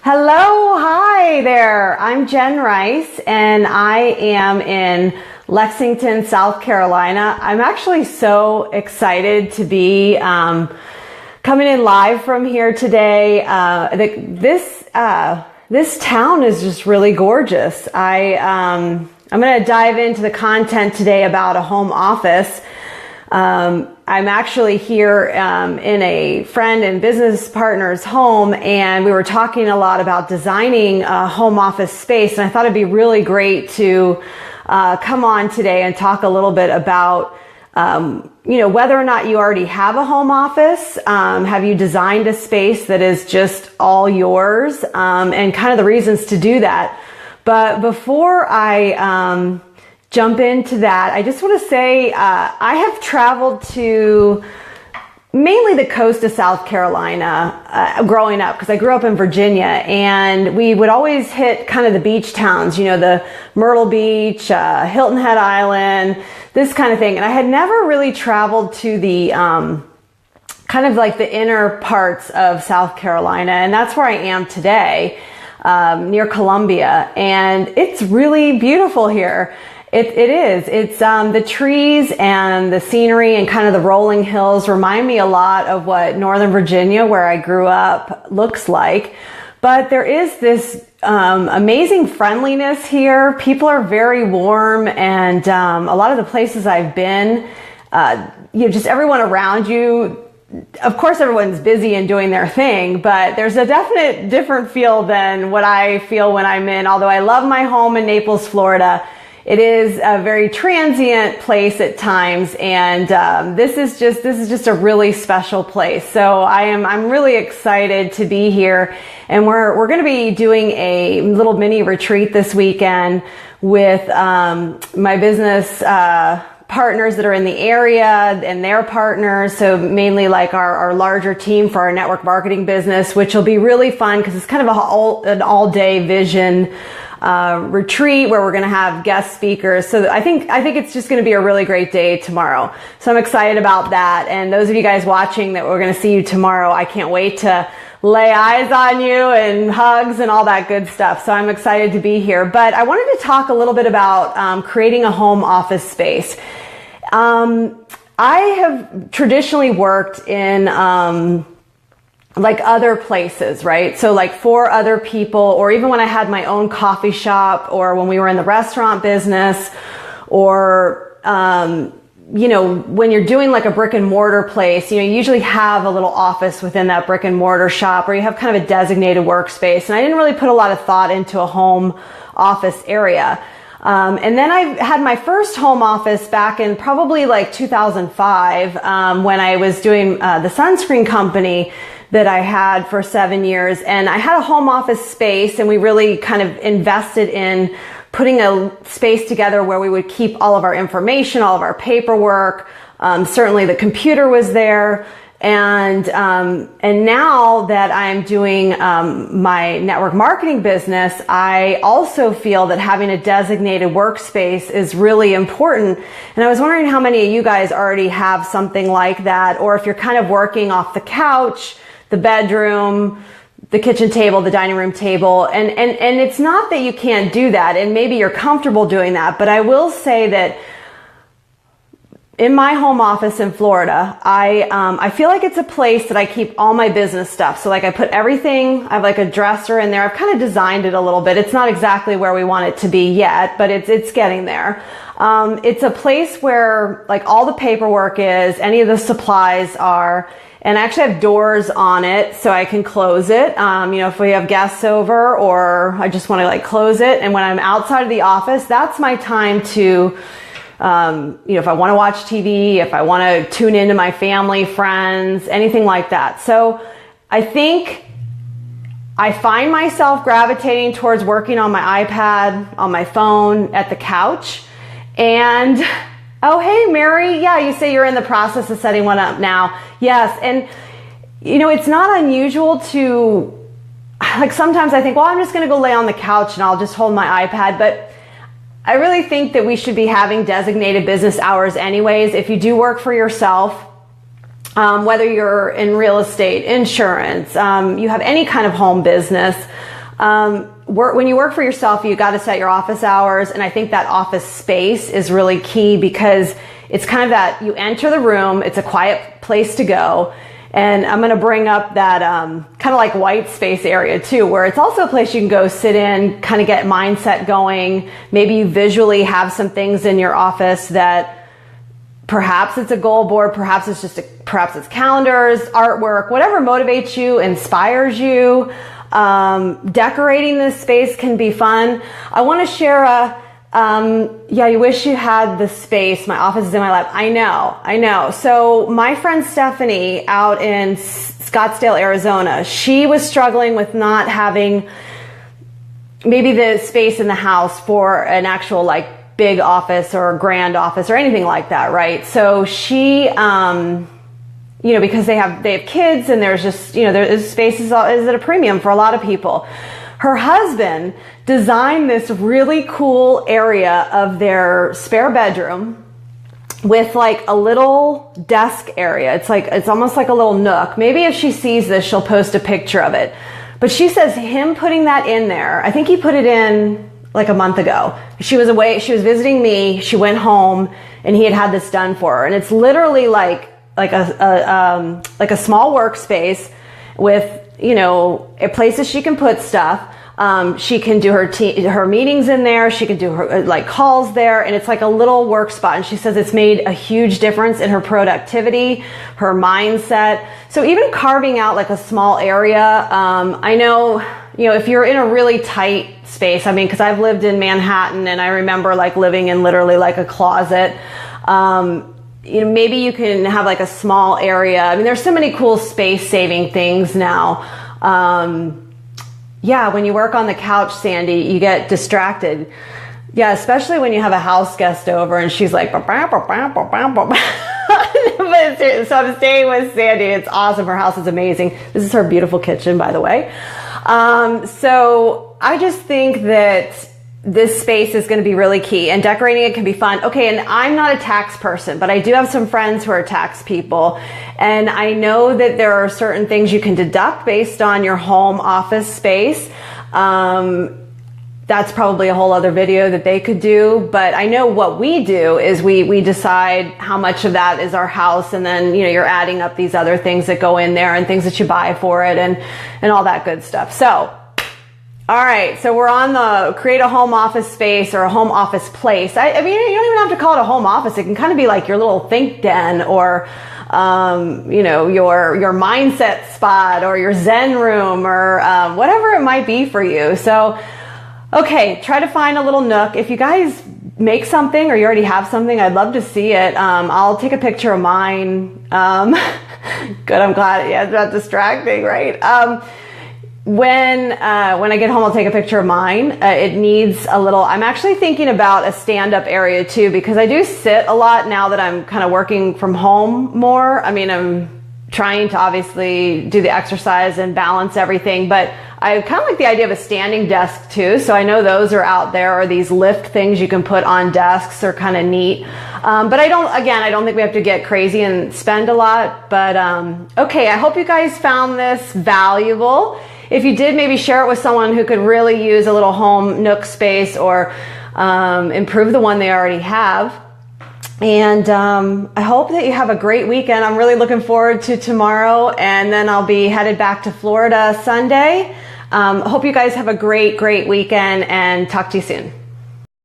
Hello, hi there. I'm Jenn Rice and I am in Lexington, South Carolina. I'm actually so excited to be coming in live from here today. This town is just really gorgeous. I'm going to dive into the content today about a home office. I'm actually here in a friend and business partner's home, and we were talking a lot about designing a home office space, and I thought it'd be really great to come on today and talk a little bit about whether or not you already have a home office. Have you designed a space that is just all yours, and kind of the reasons to do that. But before I jump into that, I just want to say I have traveled to mainly the coast of South Carolina growing up, because I grew up in Virginia, and we would always hit kind of the beach towns, the Myrtle Beach, Hilton Head Island, this kind of thing. And I had never really traveled to the kind of like the inner parts of South Carolina, and that's where I am today, near Columbia, and it's really beautiful here. It is. It's the trees and the scenery and kind of the rolling hills remind me a lot of what Northern Virginia, where I grew up, looks like. But there is this amazing friendliness here. People are very warm, and a lot of the places I've been, just everyone around you. Of course, everyone's busy and doing their thing, but there's a definite different feel than what I feel when I'm in. Although I love my home in Naples, Florida, it is a very transient place at times, and this is just a really special place. So I'm really excited to be here, and we're going to be doing a little mini retreat this weekend with my business partners that are in the area and their partners. So mainly like our larger team for our network marketing business, which will be really fun because it's kind of an all-day vision retreat where we're going to have guest speakers. So I think it's just going to be a really great day tomorrow. So I'm excited about that. And those of you guys watching that we're going to see you tomorrow, I can't wait to lay eyes on you and hugs and all that good stuff. So I'm excited to be here. But I wanted to talk a little bit about creating a home office space. I have traditionally worked in like other places, right? So like for other people, or even when I had my own coffee shop, or when we were in the restaurant business, or, when you're doing like a brick and mortar place, you usually have a little office within that brick and mortar shop, or you have kind of a designated workspace. And I didn't really put a lot of thought into a home office area. And then I had my first home office back in probably like 2005, when I was doing the sunscreen company that I had for 7 years. And I had a home office space, and we really kind of invested in putting a space together where we would keep all of our information, all of our paperwork. Certainly the computer was there. And now that I'm doing my network marketing business, I also feel that having a designated workspace is really important. And I was wondering how many of you guys already have something like that, or if you're kind of working off the couch, the bedroom, the kitchen table, the dining room table. And it's not that you can't do that, and maybe you're comfortable doing that, but I will say that in my home office in Florida, I feel like it's a place that I keep all my business stuff. So like I put everything, I have like a dresser in there. I've kind of designed it a little bit. It's not exactly where we want it to be yet, but it's getting there. It's a place where like all the paperwork is, any of the supplies are, and I actually have doors on it so I can close it. If we have guests over, or I just want to like close it. And when I'm outside of the office, that's my time to if I want to watch TV, if I want to tune into my family, friends, anything like that. So I think I find myself gravitating towards working on my iPad, on my phone, at the couch. And, oh, hey, Mary. Yeah, you say you're in the process of setting one up now. Yes. And, it's not unusual to, like, sometimes I think, well, I'm just going to go lay on the couch and I'll just hold my iPad. But I really think that we should be having designated business hours anyways. If you do work for yourself, whether you're in real estate, insurance, you have any kind of home business, When you work for yourself, you got to set your office hours. And I think that office space is really key because it's kind of that you enter the room, it's a quiet place to go. And I'm going to bring up that kind of like white space area too, where it's also a place you can go sit in, kind of get mindset going. Maybe you visually have some things in your office that perhaps it's a goal board, perhaps it's calendars, artwork, whatever motivates you, inspires you. Decorating this space can be fun. I want to share yeah, you wish you had the space. My office is in my lap. I know. So my friend Stephanie out in Scottsdale, Arizona, she was struggling with not having maybe the space in the house for an actual like big office or a grand office or anything like that, right? So she, you know, because they have kids and there's just, you know, there's space is at a premium for a lot of people. Her husband designed this really cool area of their spare bedroom with like a little desk area. It's almost like a little nook. Maybe if she sees this, she'll post a picture of it. But she says him putting that in there, I think he put it in like a month ago. She was away, she was visiting me, she went home and he had this done for her. And it's literally like a small workspace with, you know, places she can put stuff. She can do her meetings in there. She can do her like calls there, and it's like a little work spot. And she says it's made a huge difference in her productivity, her mindset. So even carving out like a small area, I know, you know, if you're in a really tight space, I mean, because I've lived in Manhattan and I remember like living in literally like a closet. You know, maybe you can have like a small area. I mean, there's so many cool space saving things now. Yeah, when you work on the couch, Sandy, you get distracted. Yeah, especially when you have a house guest over and she's like, but so I'm staying with Sandy. It's awesome. Her house is amazing. This is her beautiful kitchen, by the way. So I just think that this space is going to be really key, and decorating it can be fun. Okay, and I'm not a tax person, but I do have some friends who are tax people, and I know that there are certain things you can deduct based on your home office space. That's probably a whole other video that they could do, but I know what we do is we decide how much of that is our house, and then, you know, you're adding up these other things that go in there and things that you buy for it and all that good stuff. So all right, so we're on the create a home office space or a home office place. I mean, you don't even have to call it a home office. It can kind of be like your little think den or, you know, your mindset spot or your Zen room or whatever it might be for you. So, okay, try to find a little nook. If you guys make something or you already have something, I'd love to see it. I'll take a picture of mine. Good, I'm glad. Yeah, it's not distracting, right? When I get home, I'll take a picture of mine. It needs a little, I'm actually thinking about a stand-up area too, because I do sit a lot now that I'm kind of working from home more. I mean, I'm trying to obviously do the exercise and balance everything, but I kind of like the idea of a standing desk too. So I know those are out there, or these lift things you can put on desks are kind of neat. But I don't think we have to get crazy and spend a lot, but okay, I hope you guys found this valuable. If you did, maybe share it with someone who could really use a little home nook space or improve the one they already have. And I hope that you have a great weekend. I'm really looking forward to tomorrow, and then I'll be headed back to Florida Sunday. Hope you guys have a great weekend, and talk to you soon.